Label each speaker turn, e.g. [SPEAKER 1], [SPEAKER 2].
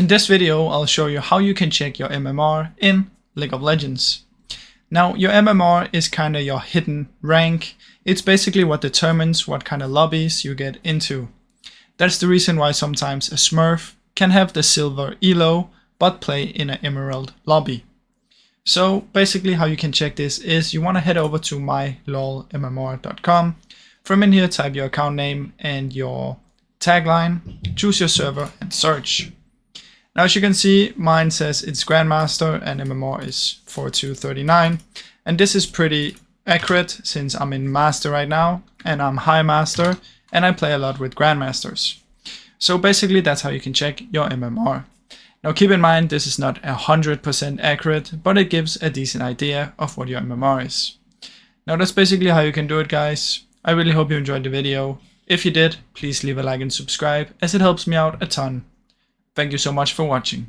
[SPEAKER 1] In this video, I'll show you how you can check your MMR in League of Legends. Now, your MMR is kind of your hidden rank. It's basically what determines what kind of lobbies you get into. That's the reason why sometimes a Smurf can have the silver elo, but play in an emerald lobby. So basically how you can check this is you want to head over to mylolmmr.com. From in here, type your account name and your tagline, choose your server and search. Now, as you can see, mine says it's Grandmaster and MMR is 4239. And this is pretty accurate since I'm in Master right now and I'm High Master and I play a lot with Grandmasters. So basically that's how you can check your MMR. Now keep in mind this is not 100% accurate, but it gives a decent idea of what your MMR is. Now that's basically how you can do it, guys. I really hope you enjoyed the video. If you did, please leave a like and subscribe as it helps me out a ton. Thank you so much for watching.